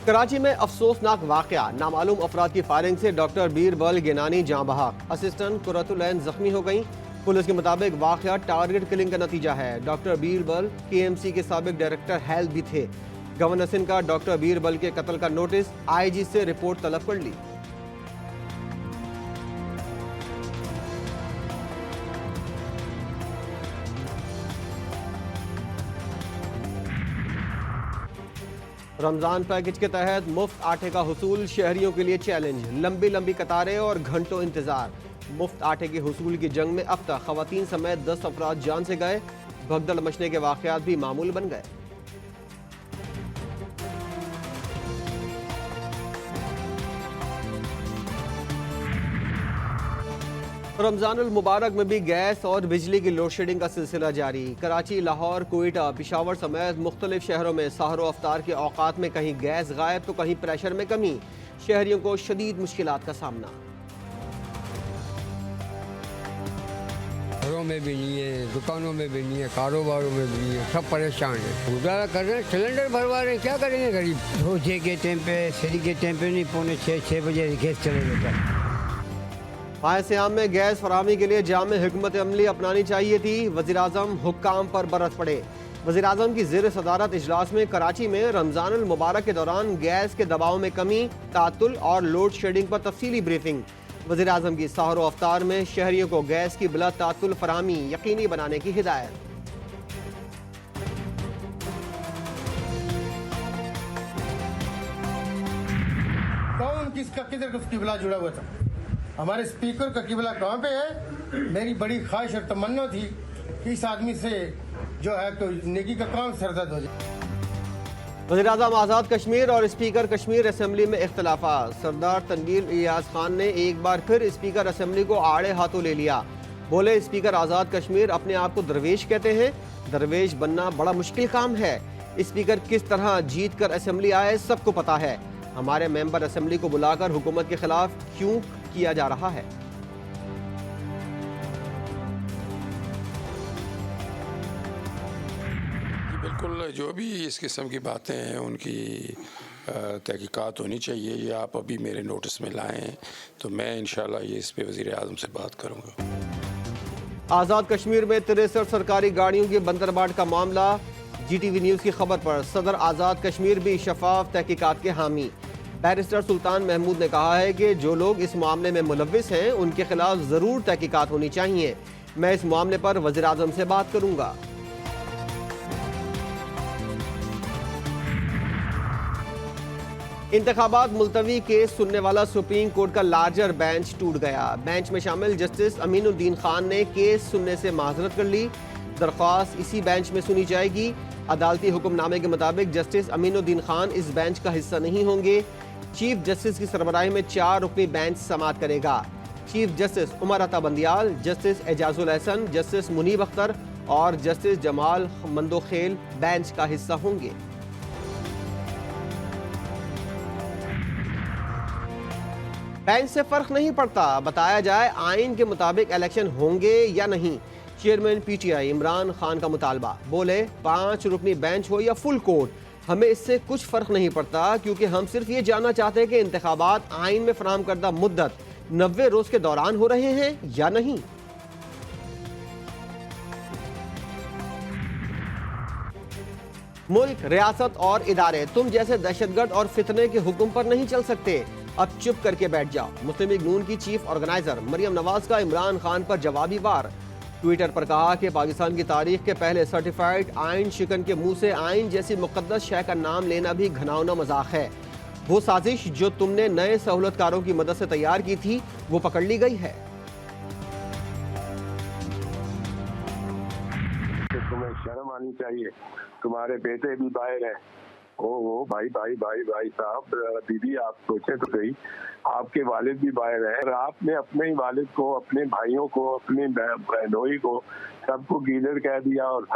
कराची में अफसोसनाक वाकया, नामालूम अफराद की फायरिंग से डॉक्टर बीरबल गिनानी जाँ बहक, असिस्टेंट कुर्रतुल ऐन जख्मी हो गई। पुलिस के मुताबिक वाकया टारगेट किलिंग का नतीजा है। डॉक्टर बीरबल KMC के साबिक डायरेक्टर हेल्थ भी थे। गवर्नर सिंध का डॉक्टर बीरबल के कत्ल का नोटिस, IG से रिपोर्ट तलब कर ली। रमजान पैकेज के तहत मुफ्त आटे का हुसूल शहरियों के लिए चैलेंज, लंबी लंबी कतारें और घंटों इंतजार। मुफ्त आटे के हुसूल की जंग में अब तक खवातीन समेत 10 अफराद जान से गए। भगदड़ मचने के वाकयात भी मामूल बन गए। रमजानुल मुबारक में भी गैस और बिजली की लोड शेडिंग का सिलसिला जारी। कराची, लाहौर, कोयटा, पिशावर समेत मुख्तलिफ शहरों में सहरो अफ्तार के औकात में कहीं गैस गायब तो कहीं प्रेशर में कमी। शहरियों को शदीद मुश्किलात का सामना। घरों में भी नहीं है, दुकानों में भी नहीं है, कारोबारों में भी नहीं है, सब परेशान है। गुजारा कर रहे हैं, सिलेंडर भरवा रहे हैं, क्या करेंगे गरीब। रोजे के टाइम पे, शहरी के टाइम पे नहीं, 5:45-6 बजे गैस चले जाता है। माह-ए-सियाम में गैस फराहमी के लिए जामे हिकमत अमली अपनानी चाहिए थी। वज़ीर-ए-आज़म हुक्काम पर बरस पड़े। वज़ीर-ए-आज़म की ज़ेर सदारत इजलास में कराची में रमजानुल मुबारक के दौरान गैस के दबाव में कमी, तातुल और लोड शेडिंग पर तफसीली ब्रीफिंग। वज़ीर-ए-आज़म की सहरो अफ्तार में शहरियों को गैस की बिला तातुल फराहमी यकीनी बनाने की हिदायत। कौन किसका किधर किबला जुड़ा हुआ था? हमारे स्पीकर का किबला कहाँ पे है? मेरी बड़ी ख्वाहिश और तमन्ना थी कि इस आदमी से जो है तो नेकी का काम सरदर्द हो जाए। वज़ीर-ए-आज़म आज़ाद कश्मीर और स्पीकर कश्मीर असम्बली में इख्तलाफात। सरदार तनवीर इलियास खान ने एक बार फिर स्पीकर असम्बली को आड़े हाथों ले लिया। बोले, स्पीकर आज़ाद कश्मीर अपने आप को दरवेश कहते हैं। दरवेश बनना बड़ा मुश्किल काम है। स्पीकर किस तरह जीत कर असम्बली आए सबको पता है। हमारे मेंबर असम्बली को बुलाकर हुकूमत के खिलाफ क्यों किया जा रहा है? बिल्कुल, जो भी इस किस्म की बातें हैं उनकी तहकीकात होनी चाहिए। ये आप अभी मेरे नोटिस में लाएं तो मैं इंशाल्लाह ये इस पे वज़ीर-ए-आज़म से बात करूँगा। आज़ाद कश्मीर में 63 सरकारी गाड़ियों की बंदरबाट का मामला। GTV न्यूज़ की खबर पर सदर आज़ाद कश्मीर भी शफाफ तहकीकात के हामी। बैरिस्टर सुल्तान महमूद ने कहा है कि जो लोग इस मामले में मुलव्विस हैं उनके खिलाफ ज़रूर तहकीकात होनी चाहिए। मैं इस मामले पर वज़ीर-ए-आज़म से बात करूँगा। इंतखाबात मुलतवी केस सुनने वाला सुप्रीम कोर्ट का लार्जर बेंच टूट गया। बेंच में शामिल जस्टिस अमीनुद्दीन खान ने केस सुनने से माजरत कर ली। दरख्वास्त इसी बेंच में सुनी जाएगी। अदालती हुक्मनामे के मुताबिक जस्टिस अमीनुद्दीन खान इस बेंच का हिस्सा नहीं होंगे। चीफ जस्टिस की सरबराही में 4 रुकनी बेंच समाअत करेगा। Chief justice Umar Ata Bandial, justice Ejazul Ehsan, justice Munib Akhtar और जस्टिस जमाल मंदोखेल बेंच का हिस्सा होंगे। बेंच से फर्क नहीं पड़ता, बताया जाए आइन के मुताबिक इलेक्शन होंगे या नहीं। चेयरमैन PTI इमरान खान का मुतालबा। बोले, 5 रुकनी बेंच हो या फुल कोर्ट, हमें इससे कुछ फर्क नहीं पड़ता, क्योंकि हम सिर्फ ये जानना चाहते हैं कि इंतखाबात आइन में फराहम करदा मुद्दत 90 रोज के दौरान हो रहे हैं या नहीं। मुल्क, रियासत और इदारे तुम जैसे दहशतगर्द और फितने के हुक्म पर नहीं चल सकते। अब चुप करके बैठ जाओ। मुस्लिम लीग नून की चीफ ऑर्गेनाइजर मरियम नवाज का इमरान खान पर जवाबी वार। ट्विटर पर कहा कि पाकिस्तान की तारीख के पहले सर्टिफाइड आइन शिकन के मुंह से आइन जैसी मुकद्दस शय का नाम लेना भी घिनौना मजाक है। वो साजिश जो तुमने नए सहूलतकारों की मदद से तैयार की थी वो पकड़ ली गई है। तुम्हें शर्म आनी चाहिए, तुम्हारे बेटे भी बाहर हैं। ओ भाई भाई भाई भाई साहब, दीदी आप सोचे तो सही, आपके वालिद भी बाहर हैं और आपने अपने ही वालिद को, अपने भाइयों को, अपने बहनोई को, सबको गीदड़ कह दिया। और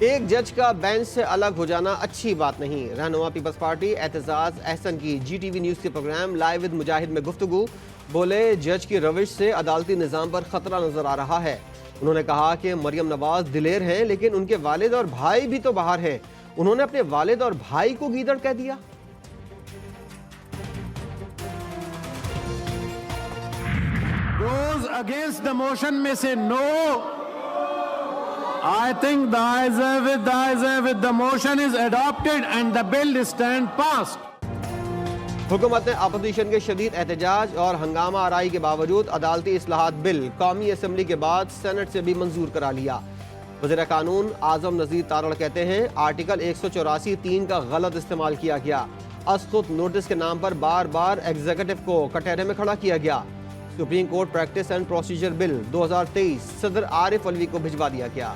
एक जज का बेंच से अलग हो जाना अच्छी बात नहीं। रहनुमा पीपल्स पार्टी एतजाज अहसन की GTV न्यूज़ के प्रोग्राम लाइव विद मुजाहिद में गुफ्तगू। बोले, जज की रविश से अदालती निज़ाम पर खतरा नजर आ रहा है। उन्होंने कहा कि मरियम नवाज दिलेर हैं, लेकिन उनके वालिद और भाई भी तो बाहर हैं। उन्होंने अपने वालिद और भाई को गीदड़ कह दिया। Those against the motion may say no. I think the ayes with the motion is adopted and the bill stand passed. हुकूमत ने अपोजिशन के शदीद एहतजाज और हंगामा आराई के बावजूद अदालती इस्लाहात बिल कौमी असम्बली के बाद सेनेट से भी मंजूर करा लिया। वज़ीर कानून आजम नज़ीर तारड़ कहते हैं आर्टिकल 184(3) का गलत इस्तेमाल किया गया। अस्कुत नोटिस के नाम पर बार बार एग्जीक्यूटिव को कटहरे में खड़ा किया गया। Supreme court practice and procedure bill 2023 सदर आरिफ अलवी को भिजवा दिया गया।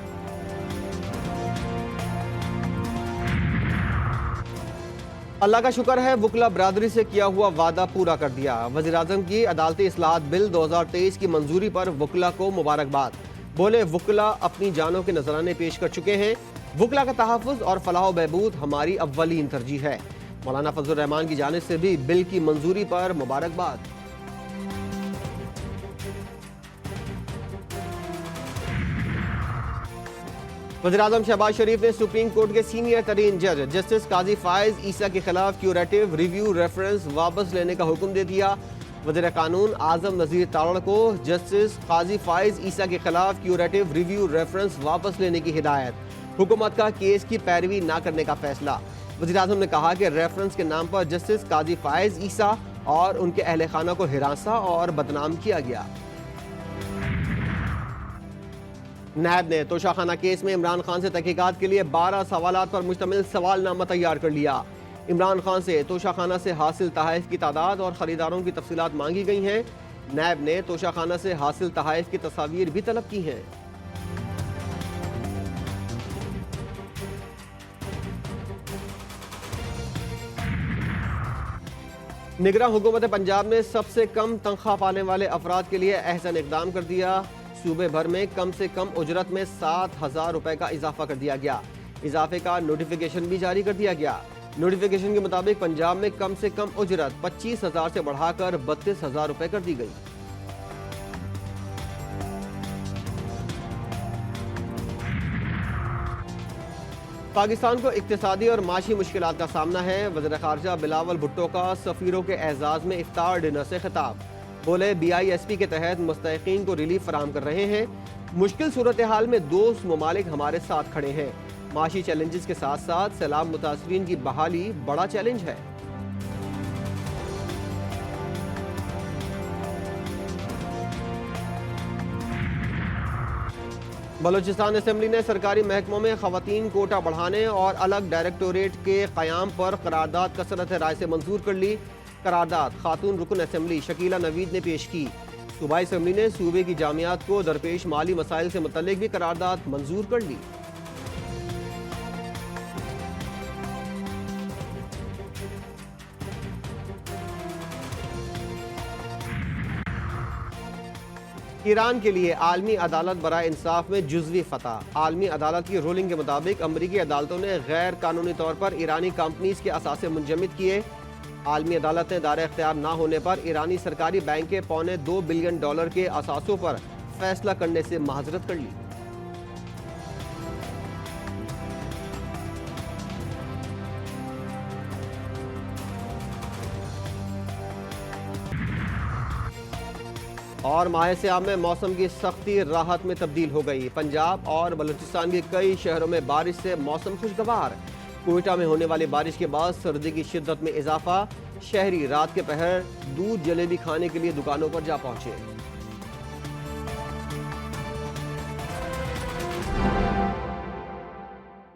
अल्लाह का शुक्र है वकला बरादरी से किया हुआ वादा पूरा कर दिया। वज़ीर आज़म की अदालती इस्लाहात बिल 2023 की मंजूरी पर वकला को मुबारकबाद। बोले वकला अपनी जानों के नजराने पेश कर चुके हैं। वकला का तहफ़्फ़ुज़ और फलाह बहबूद हमारी अव्वलीन तरजीह है। मौलाना फजल रहमान की जानिब से भी बिल की मंजूरी पर मुबारकबाद। वज़ीर-ए-आज़म शहबाज शरीफ ने सुप्रीम कोर्ट के सीनियर तरीन जज जस्टिस काजी फायज ईसा के खिलाफ क्यूरेटिव रिव्यू रेफरेंस वापस लेने का हुक्म दे दिया। वज़ीर कानून आजम नज़ीर तारड़ को जस्टिस काजी फायज ईसा के खिलाफ क्यूरेटिव रिव्यू रेफरेंस वापस लेने की हिदायत। हुकूमत का केस की पैरवी न करने का फैसला। वज़ीर-ए-आज़म ने कहा कि रेफरेंस के नाम पर जस्टिस काजी फायज ईसा और उनके अहल खाना को हिरासा और बदनाम किया गया। नैब ने तोशाखाना केस में इमरान खान से तहकीकात के लिए 12 सवालात पर मुश्तमिल सवालनामा तैयार कर लिया। इमरान खान से तोशाखाना से हासिल तहाइफ की तादाद और खरीदारों की तफसीलात मांगी गई हैं। नैब ने तोशाखाना से हासिल तहाइफ की तस्वीर भी तलब की हैं। निगरान हुकूमत पंजाब ने सबसे कम तनख्वाह पाने वाले अफराद के लिए अहसन इकदाम कर दिया। सूबे भर में कम से कम उजरत में 7,000 रुपए का इजाफा कर दिया गया। इजाफे का नोटिफिकेशन भी जारी कर दिया गया। नोटिफिकेशन के मुताबिक पंजाब में कम से कम उजरत 25,000 से बढ़ाकर 32,000 रुपए कर दी गई। पाकिस्तान को इक्तिसादी और माशी मुश्किलात का सामना है। वज़ीर ख़ारजा बिलावल भुट्टो का सफ़ीरों के एजाज़ में इफ्तार डिनर से खिताब। बोले BISP के तहत मुस्तहिकीन को रिलीफ फराम कर रहे हैं। मुश्किल सूरत हाल में दोस्त ममालिक हमारे साथ खड़े हैं। माशी चैलेंजेस के साथ साथ सैलाब मुतासरीन की बहाली बड़ा चैलेंज है। बलूचिस्तान असेंबली ने सरकारी महकमों में खवातीन कोटा बढ़ाने और अलग डायरेक्टोरेट के क़याम पर करारदाद कसरत राय से मंजूर कर ली। करारदाद खातून रुकन असेंबली शकीला नवीद ने पेश की। सूबाई असेंबली ने सूबे की जामियात को दरपेश माली मसाइल से मुतल्लिक भी करारदाद मंजूर कर ली। ईरान के लिए आलमी अदालत बराए इंसाफ में जुज़वी फतह। आलमी अदालत की रूलिंग के मुताबिक अमरीकी अदालतों ने गैर कानूनी तौर पर ईरानी कंपनीज के असासे मुंजमद किए। आलमी अदालत ने दायरे इख्तियार न होने पर ईरानी सरकारी बैंक के $2.25 बिलियन के असासों पर फैसला करने से माजरत कर ली। और माह सियाम में मौसम की सख्ती राहत में तब्दील हो गई। पंजाब और बलूचिस्तान के कई शहरों में बारिश से मौसम खुशगवार। कोयटा में होने वाली बारिश के बाद सर्दी की शिद्दत में इजाफा। शहरी रात के पहर दूध जलेबी खाने के लिए दुकानों पर जा पहुंचे।